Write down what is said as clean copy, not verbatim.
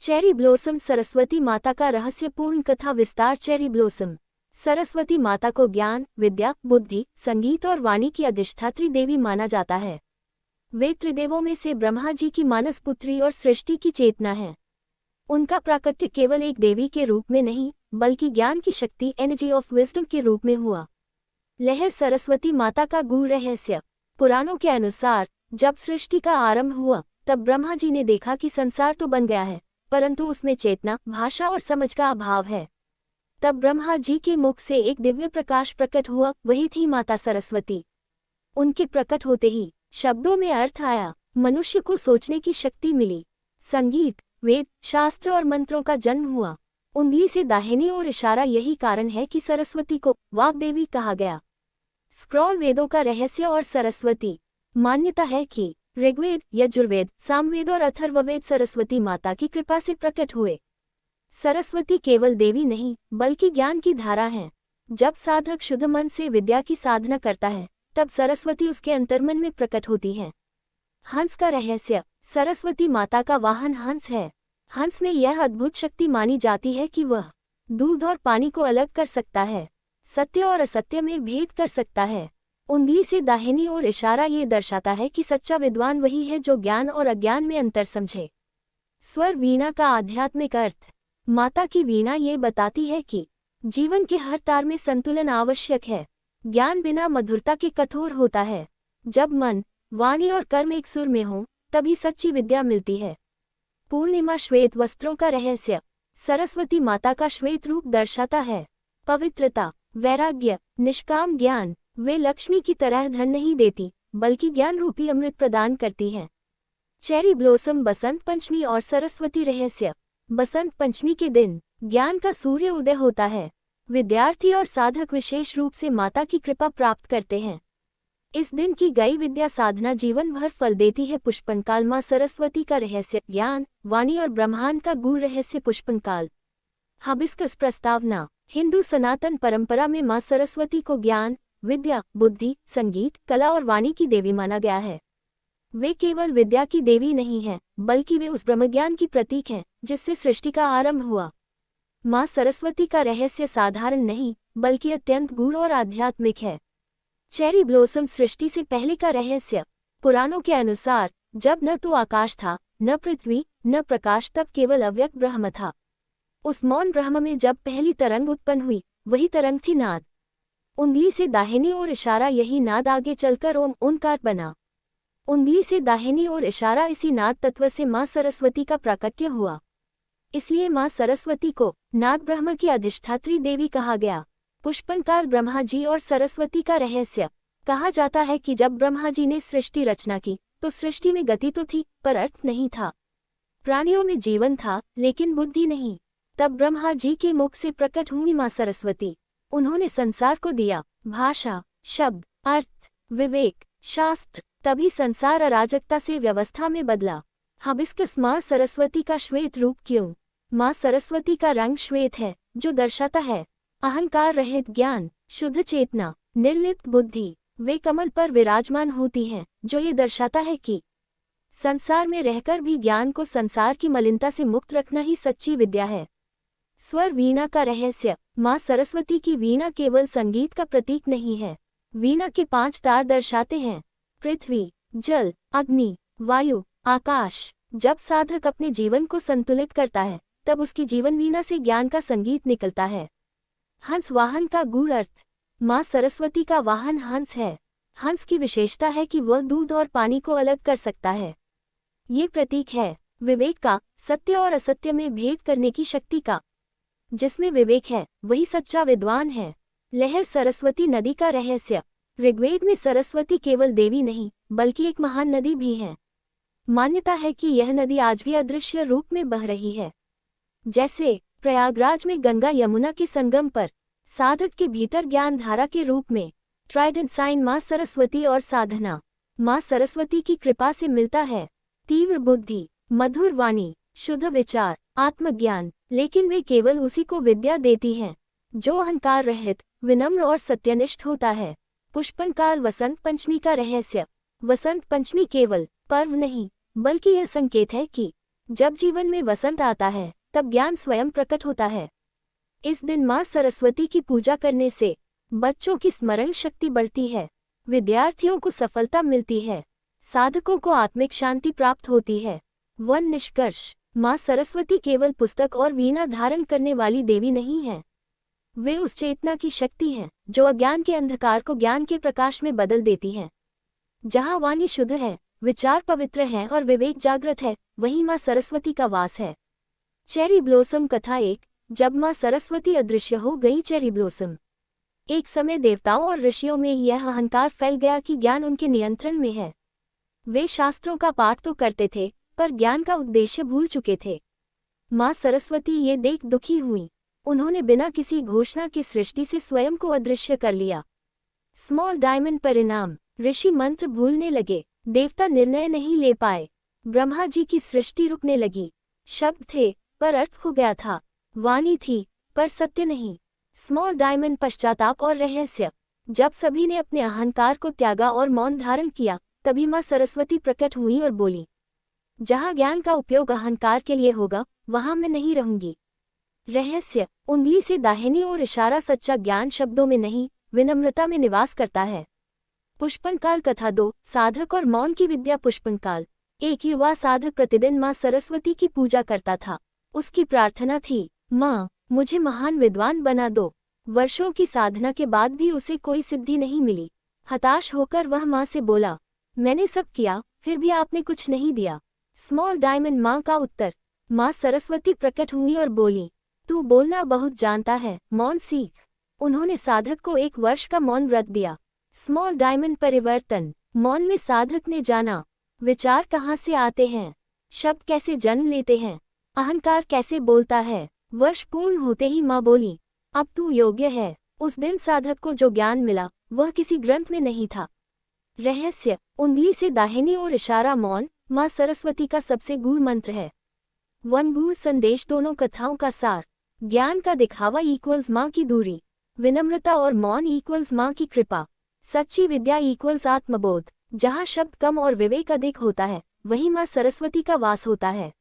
Cherry blossom Saraswati माता का रहस्यपूर्ण कथा विस्तार। चेरी ब्लॉसम सरस्वती माता को ज्ञान, विद्या, बुद्धि, संगीत और वाणी की अधिष्ठात्री देवी माना जाता है। वे त्रिदेवों में से ब्रह्मा जी की मानस पुत्री और सृष्टि की चेतना है। उनका प्राकट्य केवल एक देवी के रूप में नहीं, बल्कि ज्ञान की शक्ति, एनर्जी ऑफ विजडम के रूप में हुआ। लहर सरस्वती माता का गूढ़ रहस्य। पुराणों के अनुसार जब सृष्टि का आरंभ हुआ, तब ब्रह्मा जी ने देखा कि संसार तो बन गया है, परंतु उसमें चेतना, भाषा और समझ का अभाव है। तब ब्रह्मा जी के मुख से एक दिव्य प्रकाश प्रकट हुआ, वही थी माता सरस्वती। उनके प्रकट होते ही शब्दों में अर्थ आया, मनुष्य को सोचने की शक्ति मिली। संगीत, वेद, शास्त्र और मंत्रों का जन्म हुआ। उंगली से दाहिनी ओर इशारा, यही कारण है कि सरस्वती को वाग्देवी कहा गया। स्क्रॉल वेदों का रहस्य और सरस्वती। मान्यता है कि ऋग्वेद, यजुर्वेद, सामवेद और अथर्ववेद सरस्वती माता की कृपा से प्रकट हुए। सरस्वती केवल देवी नहीं, बल्कि ज्ञान की धारा है। जब साधक शुद्ध मन से विद्या की साधना करता है, तब सरस्वती उसके अंतर्मन में प्रकट होती है। हंस का रहस्य। सरस्वती माता का वाहन हंस है। हंस में यह अद्भुत शक्ति मानी जाती है कि वह दूध और पानी को अलग कर सकता है, सत्य और असत्य में भेद कर सकता है। उंगली से दाहिनी ओर इशारा ये दर्शाता है कि सच्चा विद्वान वही है जो ज्ञान और अज्ञान में अंतर समझे। स्वर वीणा का आध्यात्मिक अर्थ। माता की वीणा ये बताती है कि जीवन के हर तार में संतुलन आवश्यक है। ज्ञान बिना मधुरता के कठोर होता है। जब मन, वाणी और कर्म एक सुर में हो, तभी सच्ची विद्या मिलती है। पूर्णिमा श्वेत वस्त्रों का रहस्य। सरस्वती माता का श्वेत रूप दर्शाता है पवित्रता, वैराग्य, निष्काम ज्ञान। वे लक्ष्मी की तरह धन नहीं देती, बल्कि ज्ञान रूपी अमृत प्रदान करती हैं। चेरी ब्लॉसम बसंत पंचमी और सरस्वती रहस्य। बसंत पंचमी के दिन ज्ञान का सूर्य उदय होता है। विद्यार्थी और साधक विशेष रूप से माता की कृपा प्राप्त करते हैं। इस दिन की गई विद्या साधना जीवन भर फल देती है। पुष्पनकाल। माँ सरस्वती का रहस्य। ज्ञान, वाणी और ब्रह्मांड का गूढ़ रहस्य। पुष्पनकाल। हबिस्कस प्रस्तावना। हिंदू सनातन परंपरा में माँ सरस्वती को ज्ञान, विद्या, बुद्धि, संगीत, कला और वाणी की देवी माना गया है। वे केवल विद्या की देवी नहीं हैं, बल्कि वे उस ब्रह्मज्ञान की प्रतीक हैं जिससे सृष्टि का आरंभ हुआ। माँ सरस्वती का रहस्य साधारण नहीं, बल्कि अत्यंत गूढ़ और आध्यात्मिक है। चेरी ब्लॉसम सृष्टि से पहले का रहस्य। पुराणों के अनुसार जब न तो आकाश था, न पृथ्वी, न प्रकाश, तब केवल अव्यक्त ब्रह्म था। उस मौन ब्रह्म में जब पहली तरंग उत्पन्न हुई, वही तरंग थी नाद। उंगली से दाहिनी ओर इशारा, यही नाद आगे चलकर ओम ओंकार बना। उंगली से दाहिनी ओर इशारा, इसी नाद तत्व से माँ सरस्वती का प्राकट्य हुआ। इसलिए माँ सरस्वती को नाद ब्रह्म की अधिष्ठात्री देवी कहा गया। पुष्पनकाल। ब्रह्मा जी और सरस्वती का रहस्य। कहा जाता है कि जब ब्रह्मा जी ने सृष्टि रचना की, तो सृष्टि में गति तो थी, पर अर्थ नहीं था। प्राणियों में जीवन था, लेकिन बुद्धि नहीं। तब ब्रह्मा जी के मुख से प्रकट हुई माँ सरस्वती। उन्होंने संसार को दिया भाषा, शब्द, अर्थ, विवेक, शास्त्र। तभी संसार अराजकता से व्यवस्था में बदला। हबिस्कस। माँ सरस्वती का श्वेत रूप क्यों? माँ सरस्वती का रंग श्वेत है, जो दर्शाता है अहंकार रहित ज्ञान, शुद्ध चेतना, निर्लिप्त बुद्धि। वे कमल पर विराजमान होती हैं, जो ये दर्शाता है कि संसार में रहकर भी ज्ञान को संसार की मलिनता से मुक्त रखना ही सच्ची विद्या है। स्वर वीणा का रहस्य। माँ सरस्वती की वीणा केवल संगीत का प्रतीक नहीं है। वीणा के 5 तार दर्शाते हैं पृथ्वी, जल, अग्नि, वायु, आकाश। जब साधक अपने जीवन को संतुलित करता है, तब उसकी जीवन वीणा से ज्ञान का संगीत निकलता है। हंस वाहन का गूढ़ अर्थ। माँ सरस्वती का वाहन हंस है। हंस की विशेषता है कि वह दूध और पानी को अलग कर सकता है। ये प्रतीक है विवेक का, सत्य और असत्य में भेद करने की शक्ति का। जिसमें विवेक है, वही सच्चा विद्वान है। लहर सरस्वती नदी का रहस्य। ऋग्वेद में सरस्वती केवल देवी नहीं, बल्कि एक महान नदी भी है। मान्यता है कि यह नदी आज भी अदृश्य रूप में बह रही है। जैसे प्रयागराज में गंगा यमुना के संगम पर, साधक के भीतर ज्ञान धारा के रूप में ट्राइडेंट साइन माँ सरस्वती और साधना। माँ सरस्वती की कृपा से मिलता है तीव्र बुद्धि, मधुर वाणी, शुद्ध विचार, आत्मज्ञान। लेकिन वे केवल उसी को विद्या देती हैं जो अहंकार रहित, विनम्र और सत्यनिष्ठ होता है। पुष्पनकाल। वसंत पंचमी का रहस्य। वसंत पंचमी केवल पर्व नहीं, बल्कि यह संकेत है कि जब जीवन में वसंत आता है तब ज्ञान स्वयं प्रकट होता है। इस दिन माँ सरस्वती की पूजा करने से बच्चों की स्मरण शक्ति बढ़ती है, विद्यार्थियों को सफलता मिलती है, साधकों को आत्मिक शांति प्राप्त होती है। वन निष्कर्ष, माँ सरस्वती केवल पुस्तक और वीणा धारण करने वाली देवी नहीं है। वे उस चेतना की शक्ति हैं जो अज्ञान के अंधकार को ज्ञान के प्रकाश में बदल देती है। जहाँ वाणी शुद्ध है, विचार पवित्र हैं और विवेक जागृत है, वहीं माँ सरस्वती का वास है। चेरी ब्लॉसम कथा 1। जब माँ सरस्वती अदृश्य हो गई। Cherry blossom. एक समय देवताओं और ऋषियों में यह अहंकार फैल गया कि ज्ञान उनके नियंत्रण में है। वे शास्त्रों का पाठ तो करते थे पर ज्ञान का उद्देश्य भूल चुके थे। माँ सरस्वती ये देख दुखी हुई। उन्होंने बिना किसी घोषणा के सृष्टि से स्वयं को अदृश्य कर लिया। स्मॉल डायमंड परिणाम, ऋषि मंत्र भूलने लगे, देवता निर्णय नहीं ले पाए, ब्रह्मा जी की सृष्टि रुकने लगी। शब्द थे पर अर्थ खो गया था, वाणी थी पर सत्य नहीं। स्मॉल डायमंड पश्चाताप और रहस्य। जब सभी ने अपने अहंकार को त्यागा और मौन धारण किया, तभी माँ सरस्वती प्रकट हुई और बोली, जहाँ ज्ञान का उपयोग अहंकार के लिए होगा वहाँ मैं नहीं रहूंगी। रहस्य, उंगली से दाहिनी ओर इशारा सच्चा ज्ञान शब्दों में नहीं, विनम्रता में निवास करता है। पुष्पनकाल कथा 2। साधक और मौन की विद्या। पुष्पनकाल। एक युवा साधक प्रतिदिन माँ सरस्वती की पूजा करता था। उसकी प्रार्थना थी, माँ मुझे महान विद्वान बना दो। वर्षों की साधना के बाद भी उसे कोई सिद्धि नहीं मिली। हताश होकर वह माँ से बोला, मैंने सब किया फिर भी आपने कुछ नहीं दिया। स्मॉल डायमंड माँ का उत्तर। माँ सरस्वती प्रकट हुई और बोली, तू बोलना बहुत जानता है, मौन सीख। उन्होंने साधक को 1 वर्ष का मौन व्रत दिया। स्मॉल डायमंड परिवर्तन। मौन में साधक ने जाना, विचार कहाँ से आते हैं, शब्द कैसे जन्म लेते हैं, अहंकार कैसे बोलता है। वर्ष पूर्ण होते ही माँ बोली, अब तू योग्य है। उस दिन साधक को जो ज्ञान मिला वह किसी ग्रंथ में नहीं था। रहस्य, उंगली से दाहिनी ओर इशारा मौन माँ सरस्वती का सबसे गूढ़ मंत्र है। वन गूढ़ संदेश। दोनों कथाओं का सार, ज्ञान का दिखावा इक्वल्स माँ की दूरी, विनम्रता और मौन इक्वल्स माँ की कृपा, सच्ची विद्या इक्वल्स आत्मबोध। जहाँ शब्द कम और विवेक अधिक होता है वहीं माँ सरस्वती का वास होता है।